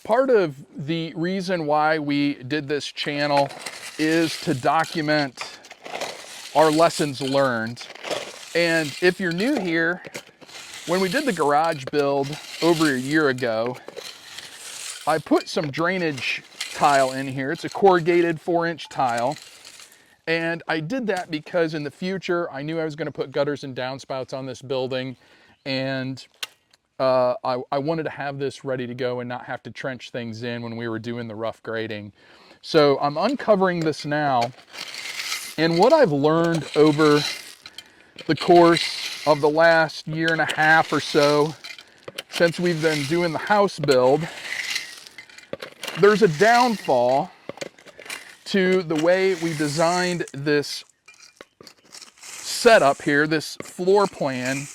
Part of the reason why we did this channel is to document our lessons learned. And if you're new here, when we did the garage build over a year ago, I put some drainage tile in here. It's a corrugated 4-inch tile. And I did that because in the future, I knew I was going to put gutters and downspouts on this building. And I wanted to have this ready to go and not have to trench things in when we were doing the rough grading. So I'm uncovering this now. And what I've learned over the course of the last year and a half or so, since we've been doing the house build, there's a downfall to the way we designed this setup here, this floor plan,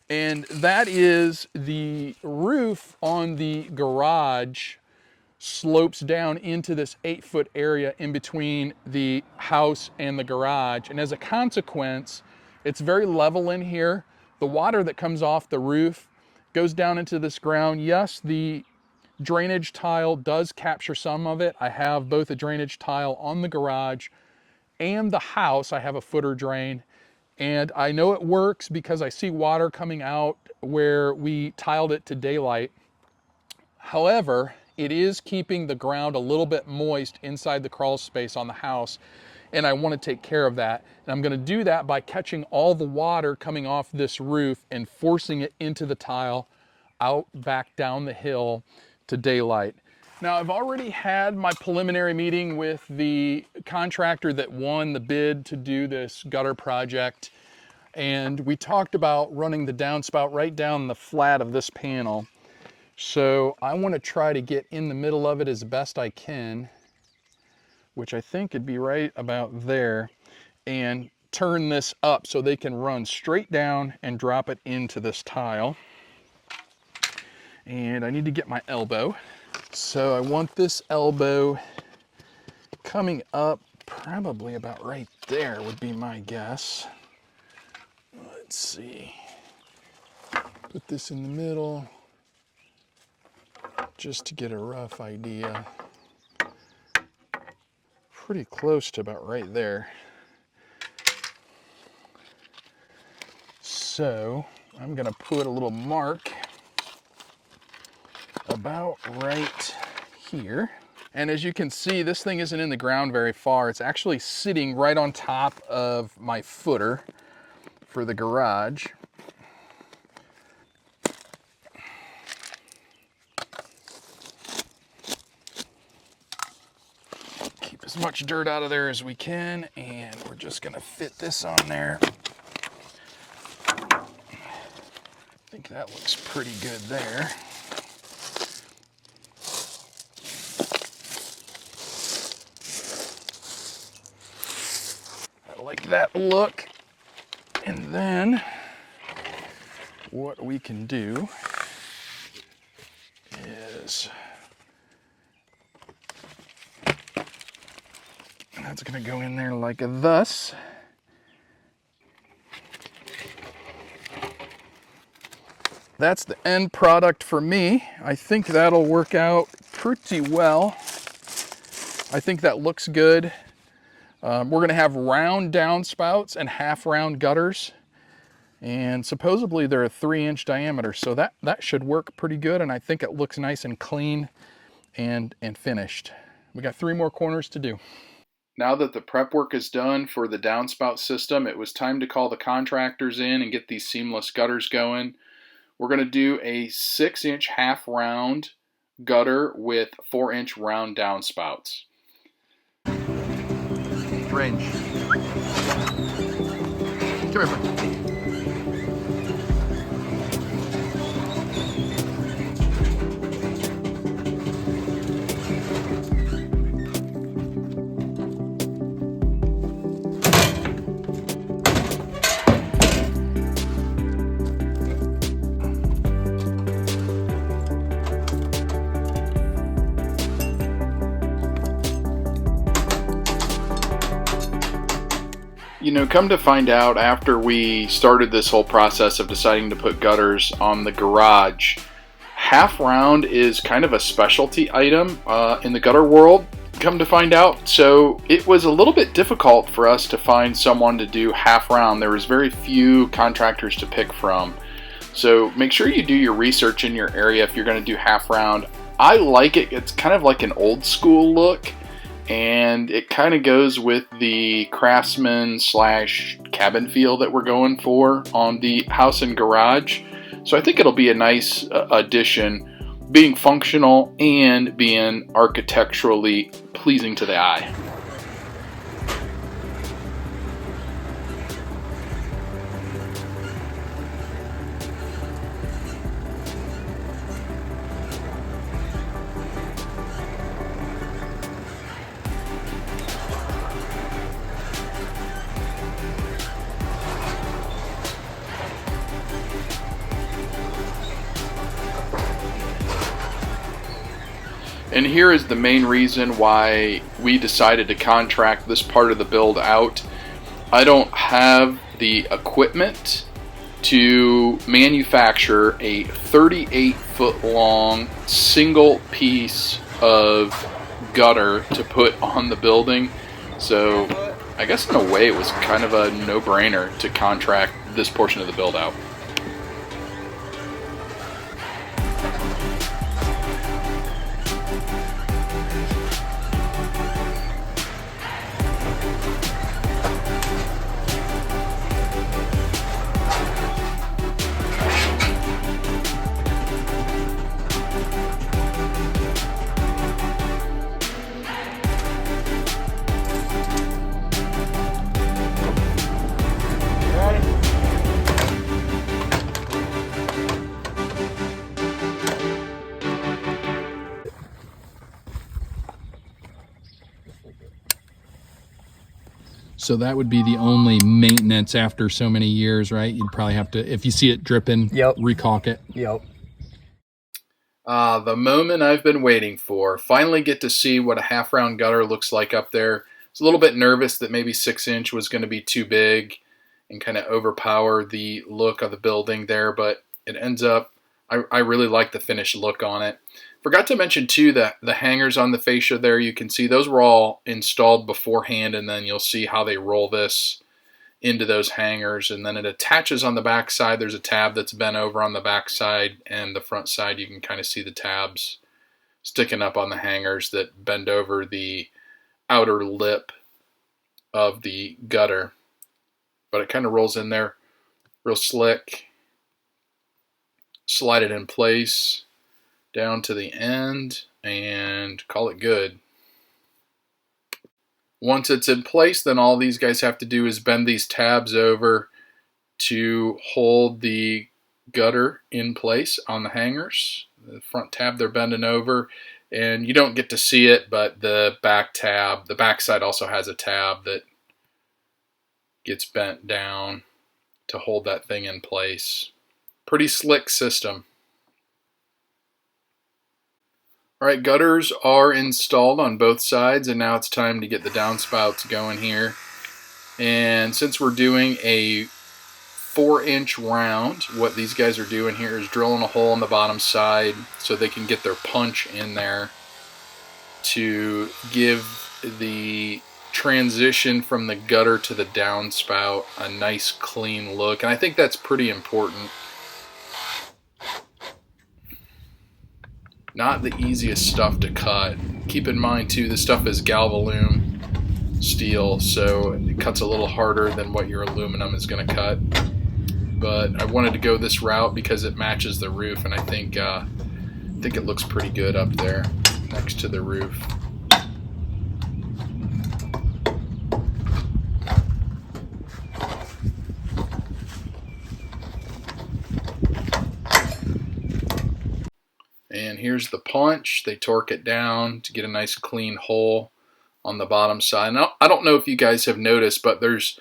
and that is the roof on the garage slopes down into this 8-foot area in between the house and the garage. And as a consequence, it's very level in here. The water that comes off the roof goes down into this ground. Yes, the drainage tile does capture some of it. I have both a drainage tile on the garage and the house. I have a footer drain, and I know it works because I see water coming out where we tiled it to daylight. However, it is keeping the ground a little bit moist inside the crawl space on the house, and I want to take care of that. And I'm going to do that by catching all the water coming off this roof and forcing it into the tile out back down the hill to daylight. Now, I've already had my preliminary meeting with the contractor that won the bid to do this gutter project, and we talked about running the downspout right down the flat of this panel. So I want to try to get in the middle of it as best I can, which I think would be right about there, and turn this up so they can run straight down and drop it into this tile. And I need to get my elbow. So I want this elbow coming up probably about right there would be my guess. Let's see. Put this in the middle just to get a rough idea. Pretty close to about right there. So I'm gonna put a little mark about right here. And as you can see, this thing isn't in the ground very far. It's actually sitting right on top of my footer for the garage. Keep as much dirt out of there as we can, and we're just gonna fit this on there. I think that looks pretty good there. I like that look. And then what we can do is, that's gonna go in there like thus. That's the end product for me. I think that'll work out pretty well. I think that looks good. We're gonna have round downspouts and half round gutters. And supposedly they're a 3-inch diameter. So that should work pretty good. And I think it looks nice and clean and finished. We got 3 more corners to do. Now that the prep work is done for the downspout system, it was time to call the contractors in and get these seamless gutters going. We're going to do a 6-inch half round gutter with 4-inch round downspouts. Range. Come here, friend. You know, come to find out, after we started this whole process of deciding to put gutters on the garage, half round is kind of a specialty item in the gutter world, come to find out. So it was a little bit difficult for us to find someone to do half round. There was very few contractors to pick from. So make sure you do your research in your area if you're going to do half round. I like it. It's kind of like an old school look, and it kind of goes with the craftsman / cabin feel that we're going for on the house and garage. So I think it'll be a nice addition, being functional and being architecturally pleasing to the eye. And here is the main reason why we decided to contract this part of the build out. I don't have the equipment to manufacture a 38-foot long single piece of gutter to put on the building. So I guess in a way it was kind of a no-brainer to contract this portion of the build out. So that would be the only maintenance after so many years, right? You'd probably have to, if you see it dripping, recaulk it. Yep. The moment I've been waiting for. Finally get to see what a half round gutter looks like up there. I was a little bit nervous that maybe 6-inch was going to be too big and kind of overpower the look of the building there, but it ends up, I really like the finished look on it. Forgot to mention too that the hangers on the fascia there, you can see those were all installed beforehand, and then you'll see how they roll this into those hangers, and then it attaches on the back side. There's a tab that's bent over on the back side, and the front side you can kind of see the tabs sticking up on the hangers that bend over the outer lip of the gutter. But it kind of rolls in there real slick. Slide it in place down to the end and call it good. Once it's in place, then all these guys have to do is bend these tabs over to hold the gutter in place on the hangers. The front tab they're bending over, and you don't get to see it, but the back tab, the back side also has a tab that gets bent down to hold that thing in place. Pretty slick system. Alright, gutters are installed on both sides, and now it's time to get the downspouts going here. And since we're doing a 4-inch round, what these guys are doing here is drilling a hole on the bottom side so they can get their punch in there to give the transition from the gutter to the downspout a nice clean look. And I think that's pretty important. Not the easiest stuff to cut. Keep in mind too, this stuff is galvalume steel, so it cuts a little harder than what your aluminum is going to cut. But I wanted to go this route because it matches the roof, and I think it looks pretty good up there next to the roof. And here's the punch. They torque it down to get a nice clean hole on the bottom side. Now, I don't know if you guys have noticed, but there's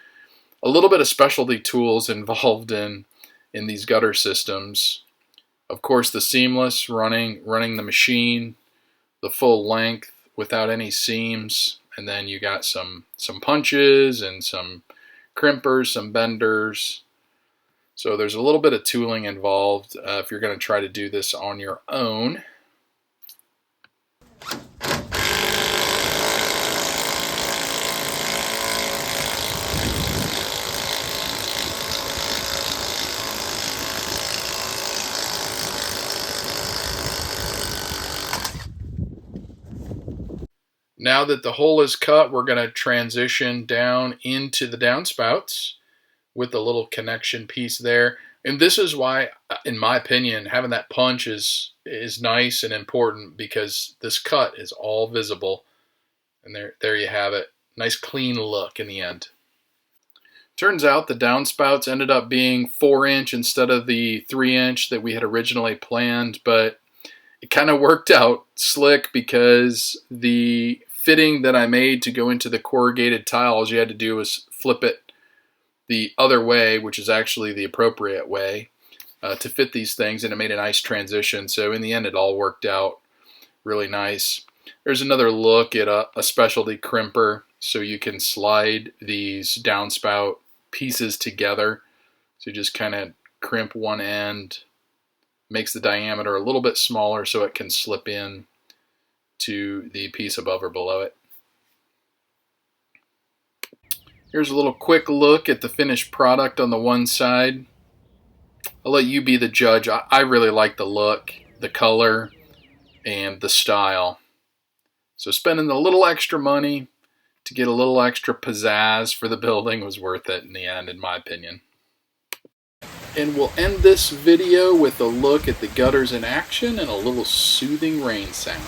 a little bit of specialty tools involved in these gutter systems. Of course, the seamless, running the machine the full length without any seams, and then you got some punches and some crimpers, some benders, So there's a little bit of tooling involved if you're going to try to do this on your own. Now that the hole is cut, we're going to transition down into the downspouts with the little connection piece there. And this is why, in my opinion, having that punch is nice and important, because this cut is all visible. And there you have it. Nice clean look in the end. Turns out the downspouts ended up being 4-inch instead of the 3-inch that we had originally planned, but it kind of worked out slick because the fitting that I made to go into the corrugated tile, all you had to do was flip it the other way, which is actually the appropriate way to fit these things, and it made a nice transition. So in the end, it all worked out really nice. There's another look at a specialty crimper, so you can slide these downspout pieces together. So you just kind of crimp one end, makes the diameter a little bit smaller so it can slip in to the piece above or below it. Here's a little quick look at the finished product on the one side. I'll let you be the judge. I really like the look, the color, and the style. So spending a little extra money to get a little extra pizzazz for the building was worth it in the end, in my opinion. And we'll end this video with a look at the gutters in action and a little soothing rain sound.